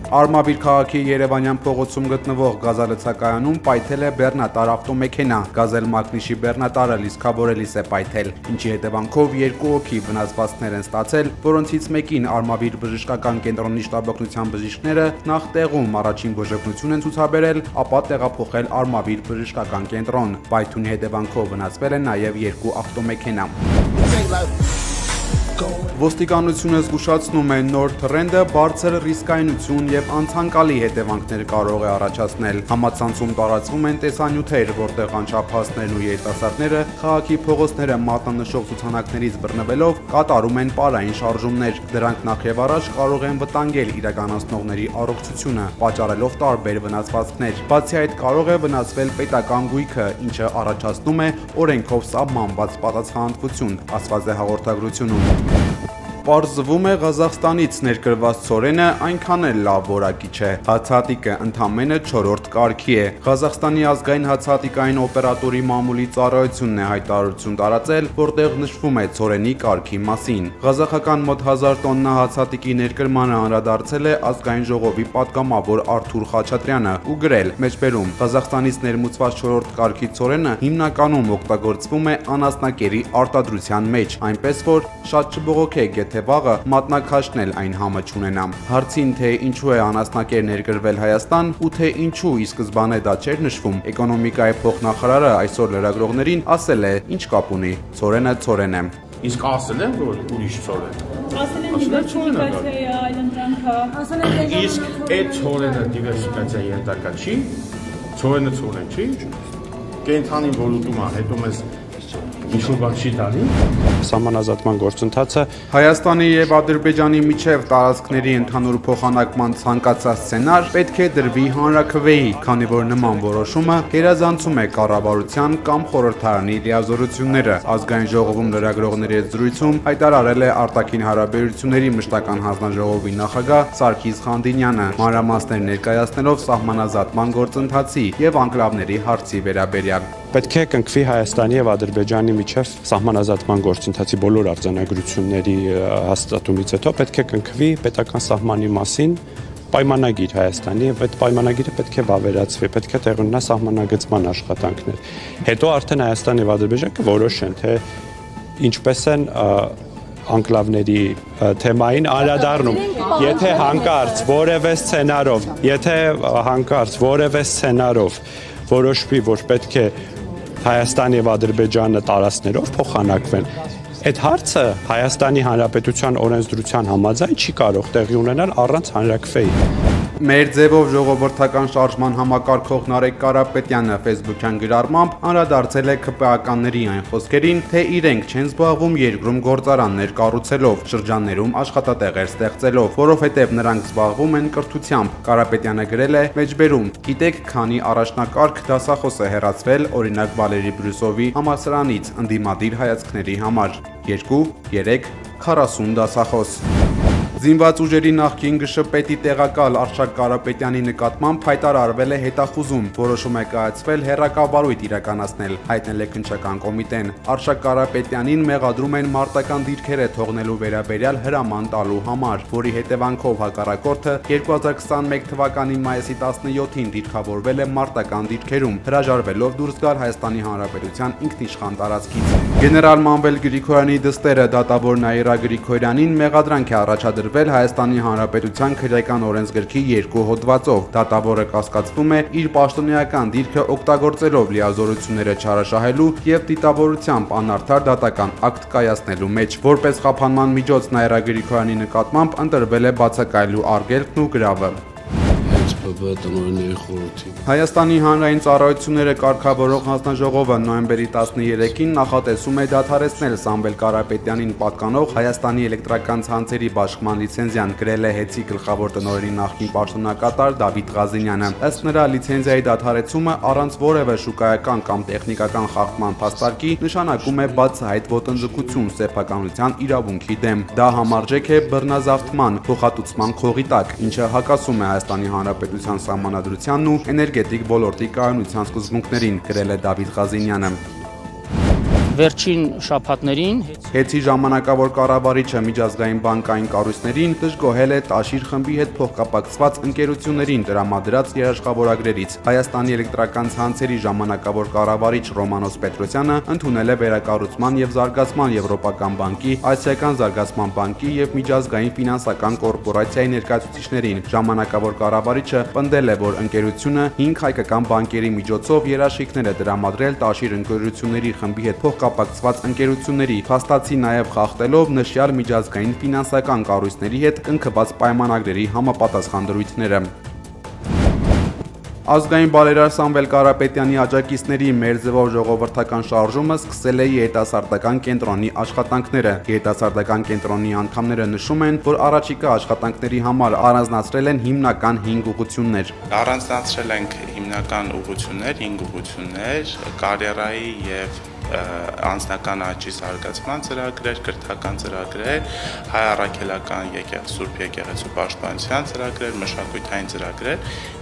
Արմավիր քաղաքի Երևանյան փողոցում գտնվող գազալցակայանում պայթել է բեռնատար ավտոմեքենա։ Գազել մակնիշի բեռնատարը լիցքավորելիս է պայթել, ինչի հետևանքով 2 հոգի վնասվածքներ են ստացել, որոնցից մեկին Արմավիր բժշկական կենտրոնի շտաբօգնության բժիշկները նախ տեղում առաջին բուժօգնություն են ցուցաբերել, ապա տեղափոխել Արմավիր բժշկական կենտրոն։ Պայթյունի հետևանքով վնասվել են նաև 2 ավտոմեքենա։ Ոստիկանությունը զգուշացնում է նոր թրենդը բարձր ռիսկայնություն եւ անցանկալի հետևանքներ կարող է առաջացնել։ Համացանցում տարածվում են տեսանյութեր, որտեղ անչափահասներն ու երիտասարդները քաղաքի փողոցները մատնանշող ցուցանակներից բռնվելով կատարում են պարային շարժումներ։ Դրանք նախ եւ առաջ կարող են վտանգել իրականացնողների առողջությունը, պատճառելով տարբեր վնասվածքներ։ Բացի այդ, կարող է վնասվել պետական գույքը, ինչը առաջացնում է օրենքով սահմանված պատասխանատվություն, ասված է հաղորդագրությունում։ Պարզվում է Ղազախստանից ներկրված ցորենը այնքան էլ լավ որակի չէ։ Հացահատիկը ընդամենը 4-րդ կարգի է։ Ղազախստանի ազգային հացահատիկային օպերատորի մամուլի ծառայությունն է հայտարարություն տարածել, որտեղ նշվում է ցորենի կարգի մասին։ Ղազախական մոտ 1000 տոննա հացահատիկի ներկրմանը անդրադարձել է ազգային ժողովի պատգամավոր Արթուր Խաչատրյանը ու գրել. մեջբերում Ղազախստանից ներմուծված 4-րդ կարգի ցորենը հիմնականում օգտագործվում է անասնակերի արտադրության մեջ, այնպես որ շատ չբողոքեք, եթե վաղը մատնաքաշն էլ այն համը չունենա։ Հարցին, թե ինչու է անասնակեր ներկրվել Հայաստան ու թե ինչու ի սկզբանե դա չէր նշվում, էկոնոմիկայի փոխնախարարը այսօր լրագրողներին ասել է. ինչ կապ ունի, ցորենը ցորեն է։ Իսկ ասել են, որ ուրիշ ցորեն։ Ասել են դիվերսիֆիկացիայի այլընտրանքը։ Ասել են իսկ այդ ցորենը դիվերսիֆիկացիայի ենթակա չի, ցորենը ցորեն չի։ Կենթանի ոլորտում է, հետո մեզ ինչ-որ բան չի տալի։ Սահմանազատման գործընթացը Հայաստանի եւ Ադրբեջանի միջև տարածքների ընդհանուր փոխանակման ցանկացած սցենար պետք է դրվի հանրաքվեի, քանի որ նման որոշումը գերազանցում է կառավարության կամ խորհրդարանի լիազորությունները։ Ազգային ժողովում լրագրողների հետ զրույցում հայտարարել է արտաքին հարաբերությունների մշտական հանձնաժողովի նախագահ Սարգիս Խանդինյանը, մանրամասներ ներկայացնելով սահմանազատման գործընթացի եւ անկլավների հարցի վերաբերյալ։ պետք է կնքվի Հայաստանի եւ Ադրբեջանի միջև սահմանազատման գործընթացի բոլոր արձանագրությունների հաստատումից հետո պետք է կնքվի պետական սահմանի մասին պայմանագիր Հայաստանի եւ այդ պայմանագիրը պետք է վավերացվի, պետք է տեղ ունենա սահմանագծման աշխատանքներ։ Հետո արդեն Հայաստանը եւ Ադրբեջանը կորոշեն, թե ինչպես են անկլավների թեմային անդրադառնում։ Եթե հանկարծ որևէ սցենարով որոշվի, որ պետք է Հայաստան եւ Ադրբեջանը տարածքներով փոխանակվեն, այդ հարցը Հայաստանի Հանրապետության օրենսդրության համաձայն չի կարող տեղի ունենալ առանց հանրաքվեի։ Մեր ձևով ժողովրդական շարժման համակարգող Նարեկ Կարապետյանը Facebook-յան գրառմամբ անդրադարձել է ՔՊԱ-ականների այն խոսքերին, թե իրենք չեն զբաղվում երկրում գործարաններ կառուցելով, շրջաններում աշխատատեղեր ստեղծելով, որովհետև նրանք զբաղվում են կրթությամբ։ Կարապետյանը գրել է. մեջբերում, գիտեք, քանի առաջնակարգ դասախոս է հեռացվել, օրինակ Վալերի Բրյուսովի համալսարանից ընդդիմադիր հայացքների համար։ 2, 3, 40 դասախոս։ Զինված ուժերի նախկին ԳՇՊ-ի տեղակալ Արշակ Կարապետյանի նկատմամբ հայտարարվել է հետախուզում, որոշում է կայացվել հեռակա-վարույթ իրականացնել, հայտնել է քննչական կոմիտեն։ Արշակ Կարապետյանին մեղադրում են մարտական դիրքերը թողնելու վերաբերյալ հրաման տալու համար, որի հետևանքով հակառակորդը 2021 թվականի մայիսի 17-ին դիրքավորվել է մարտական դիրքերում, հրաժարվելով դուրս գալ Հայաստանի Հանրապետության ինքնիշխան տարածքից։ Գեներալ Մանվել Գրիգորյանի դստերը դատավոր Նաիրա Գրիգորյանին մեղադրանք է առաջադրել Հայաստանի Հանրապետության քրեական օրենսգրքի 2 հոդվածով։ Դատավորը կասկածվում է իր պաշտոնեական դիրքը օգտագործելով լիազորությունները չարաշահելու եւ դիտավորությամբ անարդար դատական ակտ կայացնելու մեջ։ Որպես խափանման միջոց Նաիրա Գրիգորյանի նկատմամբ ընտրվել է բացակայելու արգելքն ու գրավը։ Հայաստանի հանրային ծառայությունները կարգավորող հանձնաժողովը նոյեմբերի 13-ին նախատեսում է դադարեցնել Սամվել Կարապետյանին պատկանող Հայաստանի էլեկտրական ցանցերի բաշխման լիցենզիան, գրել է ՀԵՑ-ի գլխավոր տնօրենի նախկին պաշտոնակատար Դավիթ Ղազինյանը։ Ըստ նրա, լիցենզիայի դադարեցումը առանց որևէ շուկայական կամ տեխնիկական խախտման փաստարկի նշանակում է բացահայտ ոտնձգություն սեփականության իրավունքի դեմ։ Դա համարժեք է բռնազավթման, փոխհատուցման խողի տակ, ինչը հակասում է Հայաստանի Հանրապետության սահմանադրությանն ու էներգետիկ ոլորտի կայունության սկզբունքներին, գրել է Դավիթ Ղազինյանը։ Վերջին շաբաթներին Հեցի ժամանակավոր կառավարիչը միջազգային բանկային կառույցներին դժգոհել է Տաշիր խմբի հետ փոխկապակցված ընկերություններին տրամադրած երաշխավորագրերից։ Հայաստանի էլեկտրական ցանցերի ժամանակավոր կառավարիչ Ռոմանոս Պետրոսյանը ընդունել է Վերակառուցման եւ Զարգացման Եվրոպական բանկի, Ասիական զարգացման բանկի եւ միջազգային ֆինանսական կորպորացիայի ներկայացուցիչներին։ Ժամանակավոր կառավարիչը պնդել է, որ ընկերությունը 5 հայկական բանկերի միջոցով երաշխիքներ է տրամադրել Տաշիր ընկերությունների խմբի հետ փոխկապակցված ընկերությունների, փաստացի նաև խախտելով նշյալ միջազգային ֆինանսական կառույցների հետ կնքված պայմանագրերի համապատասխան դրույթները։ Ազգային բարերար Սամվել Կարապետյանի աջակիցների մեր ձևով ժողովրդական շարժումը սկսել է երիտասարդական կենտրոնի աշխատանքները։ Երիտասարդական կենտրոնի անդամները նշում են, որ առաջիկա աշխատանքների համար առանձնացրել են հիմնական 5 ուղղություններ։ Առանձնացրել ենք հիմնական ուղղություններ, 5 ուղղություններ, կարիերայի եւ անձնական աճի զարգացման ծրագրեր, կրթական ծրագրեր, հայ առաքելական Սուրբ եկեղեցու պաշտպանության ծրագրեր, մշակութային ծրագրեր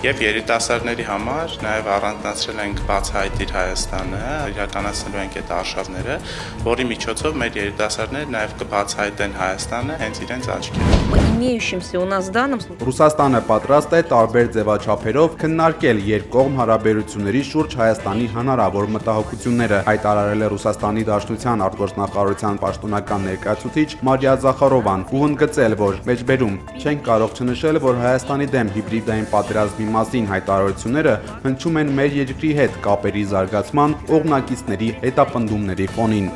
եւ երիտասարդների համար նաեւ առանձնացրել ենք Բացահայտիր Հայաստանը, իրականացնելու ենք այդ արշավները, որի միջոցով մեր երիտասարդները նաեւ կբացահայտեն Հայաստանը հենց իրենց աչքերով։ Ռուսաստանը պատրաստ է տարբեր ձևաչափերով քննարկել երկկողմ հարաբերությունների շուրջ Հայաստանի հնարավոր մտահոգությունները, հայտարարել է Ռուսաստանի Դաշնության արտգործնախարարության պաշտոնական ներկայացուցիչ Մարիա Զախարովան ու ընդգծել, որ մեջբերում չենք կարող չնշել, որ Հայաստանի դեմ հիբրիդային պատերազմի մասին հայտարարությունները հնչում են մեր երկրի հետ կապերի զարգացման օղնակիցների հետապնդումների ֆոնին։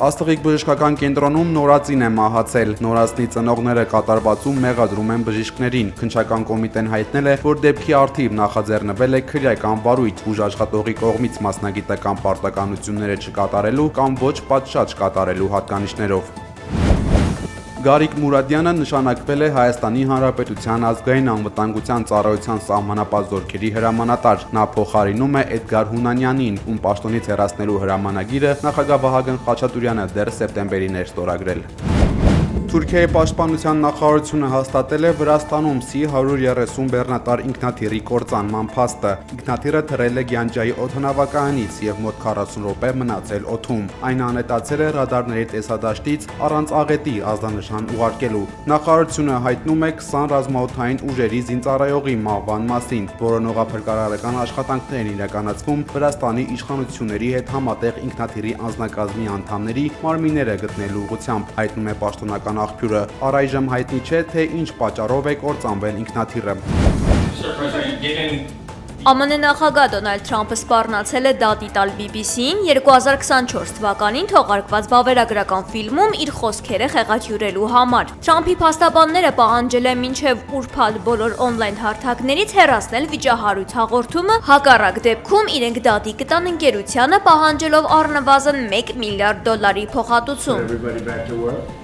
Աստղիկ բժշկական կենտրոնում նորածին է մահացել։ Նորածնի ծնողները կատարվածում մեղադրում են բժիշկներին։ Քննչական կոմիտեն հայտնել է, որ դեպքի առթիվ նախաձեռնվել է քրեական վարույթ ուժաշխատողի կողմից մասնագիտական պարտականությունները չկատարելու կամ ոչ պատշաճ կատարելու հատկանիշներով։ Գարիկ Մուրադյանը նշանակվել է Հայաստանի Հանրապետության ազգային անվտանգության ծառայության սահմանապահ զորքերի հրամանատար։ Նա փոխարինում է Էդգար Հունանյանին, ում պաշտոնից հեռացնելու հրամանագիրը նախագահ Վահագն Խաչատուրյանը դեռ սեպտեմբերին էր ստորագրել։ Թուրքիայի պաշտպանության նախարարությունը հաստատել է Վրաստանում C-130 բեռնատար ինքնաթիռի կործանման փաստը։ Ինքնաթիռը թռել է Գյանջայի օդանավակայանից եւ մոտ 40 րոպե մնացել օդում։ Այն անետացել է ռադարների տեսադաշտից առանց աղետի ազդանշան ուղարկելու։ Նախարարությունը հայտնում է 20 ռազմաօդային ուժերի զինծառայողի մահվան մասին, որոնողափրկարարական աշխատանքներ են իրականացվում Վրաստանի իշխանությունների հետ համատեղ ինքնաթիռի անձնակազմի անդամների մարմինները գտնելու ուղղությամբ, հայտնում է պաշտոնական աղբյուրը։ Առայժմ հայտնի չէ, թե ինչ պատճառով է կործանվել ինքնաթիռը։ ԱՄՆ նախագահ Դոնալդ Թրամփը սպառնացել է դատի տալ BBC-ին 2024 թվականին թողարկված վավերագրական ֆիլմում իր խոսքերը խեղաթյուրելու համար։ Թրամփի փաստաբանները պահանջել են մինչև ուրբաթ բոլոր օնլայն հարթակներից հեռացնել վիճահարույց հաղորդումը, հակառակ դեպքում իրենք դատի կտան ընկերությանը, պահանջելով առնվազն $1 միլիարդ փոխհատուցում։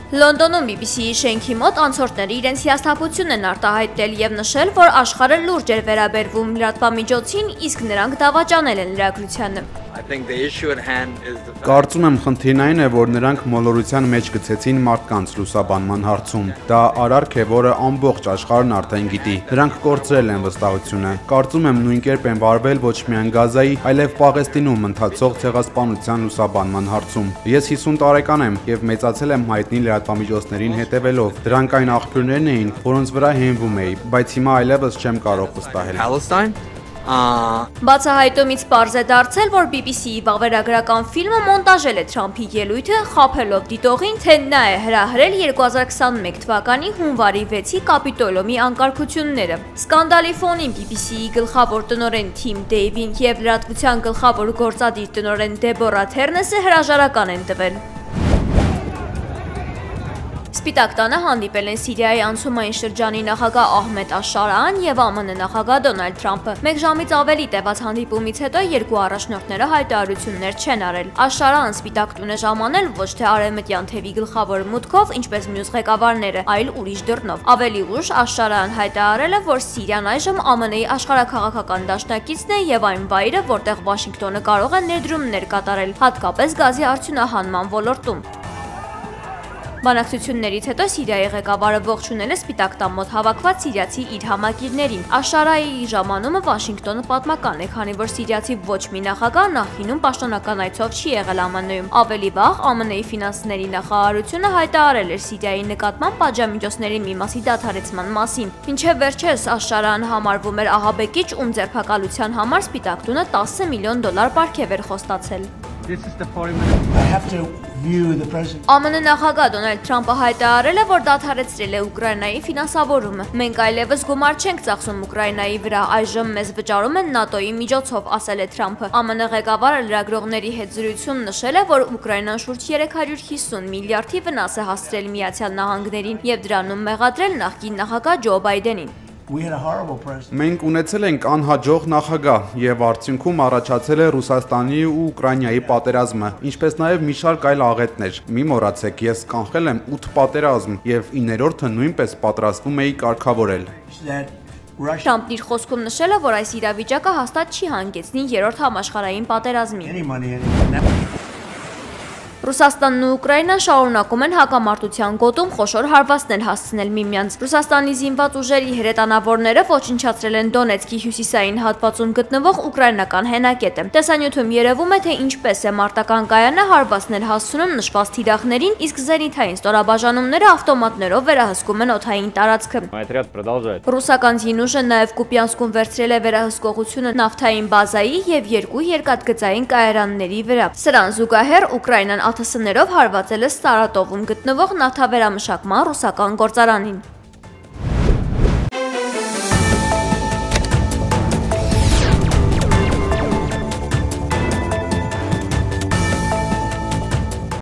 Լոնդոնում BBC-ի շենքի մոտ անցորդները իրենց հիասթափությունն են արտահայտել եւ նշել, որ աշխարհը լուրջ էր վերաբերվում լրատվամիջոցին, իսկ նրանք դավաճանել են լրագրությանը։ Կարծում եմ խնդիրն այն է, որ նրանք մոլորության մեջ գցեցին մարդկանց լուսաբանման հարցում։ Դա արարք է, որը ամբողջ աշխարհն արդեն գիտի։ Նրանք կորցրել են վստահությունը։ Կարծում եմ նույն կերպ են վարվել ոչ միայն Գազայի, այլև Պաղեստինում ընթացող ցեղասպանության լուսաբանման հարցում։ Ես 50 տարեկան եմ եւ մեծացել եմ հայտնի լրատվամիջոցներին հետևելով։ Դրանք այն աղբյուրներն էին, որոնց վրա հենվում էի, բայց հիմա այլևս չեմ կարող վստահել։ Բացահայտումից պարզ է դարձել, որ BBC-ի վավերագրական ֆիլմը մոնտաժել է Թրամփի ելույթը, խաբելով դիտողին, թե նա է հրահրել 2021 թվականի հունվարի 6-ի Կապիտոլիոմի անկարգությունները։ Սկանդալի ֆոնին BBC-ի գլխավոր տնօրեն Թիմ Դեյվին եւ լրատվության գլխավոր գործադիր տնօրեն Դեբորա Թերնեսը հրաժարական են տվել։ Սպիտակ տանը հանդիպել են Սիրիայի անցումային շրջանի նախագահ Ահմեդ Աշարան եւ ԱՄՆ նախագահ Դոնալդ Թրամփը։ Մեկ ժամից ավելի տևած հանդիպումից հետո երկու առաջնորդները հայտարարություններ չեն արել։ Աշարան Սպիտակ տուն է ժամանել ոչ թե արևմտյան թևի գլխավոր մուտքով, ինչպես մյուս ղեկավարները, այլ ուրիշ դռնով։ Ավելի ուշ Աշարան հայտարարել է, որ Սիրիան այժմ ԱՄՆ-ի աշխարհաքաղաքական դաշնակիցն է եւ այն վայրը, որտեղ Վաշինգտոնը կարող է ներդրումներ կատարել, հատկապես գազի արդյունահանման ոլորտում։ Բանակցություններից հետո Սիրիայի ղեկավարը ողջունել է Սպիտակ տան մոտ հավաքված սիրիացի իր համակիրներին։ Աշարայի ժամանումը Վաշինգտոնը պատմական է, քանի որ սիրիացի ոչ մի նախագահ նախկինում պաշտոնական այցով չի եղել ԱՄՆ-ում։ Ավելի վաղ ԱՄՆ-ի ֆինանսների նախարարությունը հայտարարել էր Սիրիայի նկատմամբ պատժամիջոցների մի մասի դադարեցման մասին։ Մինչև վերջերս Աշարան համարվում էր ահաբեկիչ, ում ձերբակալության համար Սպիտակ տունը $10 միլիոն պարգև էր խոստացել։ ԱՄՆ նախագահ Դոնալդ Թրամփը հայտարարել է, որ դադարեցրել է Ուկրաինայի ֆինանսավորումը։ Մենք այլևս գումար չենք ծախսում Ուկրաինայի վրա, այժմ մեզ վճարում են ՆԱՏՕ-ի միջոցով, ասել է Թրամփը։ ԱՄՆ ղեկավարը լրագրողների հետ զրույցում նշել է, որ Ուկրաինան շուրջ 350 միլիարդի վնաս է հասցրել Միացյալ Նահանգներին եւ դրանում մեղադրել նախկին նախագահ Ջո Բայդենին։ Մենք ունեցել ենք անհաջող նախագահ եւ արդյունքում առաջացել է Ռուսաստանի ու Ուկրաինայի պատերազմը, ինչպես նաեւ մի շարք այլ աղետներ։ Մի մոռացեք, ես կանխել եմ 8 պատերազմ եւ 9-րդը նույնպես պատրաստվում էի կարգավորել։ Թրամփն իր խոսքում նշել է, որ այս իրավիճակը հաստատ չի հանգեցնի 3-րդ համաշխարհային պատերազմի։ Ռուսաստանն ու Ուկրաինան շարունակում են հակամարտության գոտում խոշոր հարվածներ հասցնել միմյանց։ Ռուսաստանի զինված ուժերի հրետանավորները ոչնչացրել են Դոնեցկի հյուսիսային հատվածում գտնվող ուկրաինական հենակետը։ Տեսանյութում երևում է, թե ինչպես է մարտական կայանը հարվածներ հասցնում նշված թիրախներին, իսկ զենիթային ստորաբաժանումները ավտոմատներով վերահսկում են օդային տարածքը։ Ռուսական զինուժը նաև Կուպյանսկում վերցրել է վերահսկողությունը նավթային բազայի եւ 2 երկաթգծային կայարանների վրա։ Սրան զուգահեռ Ուկրաինան ԱԹՍ-ներով հարվածել է Սարատովում գտնվող նավթավերամշակման ռուսական գործարանին։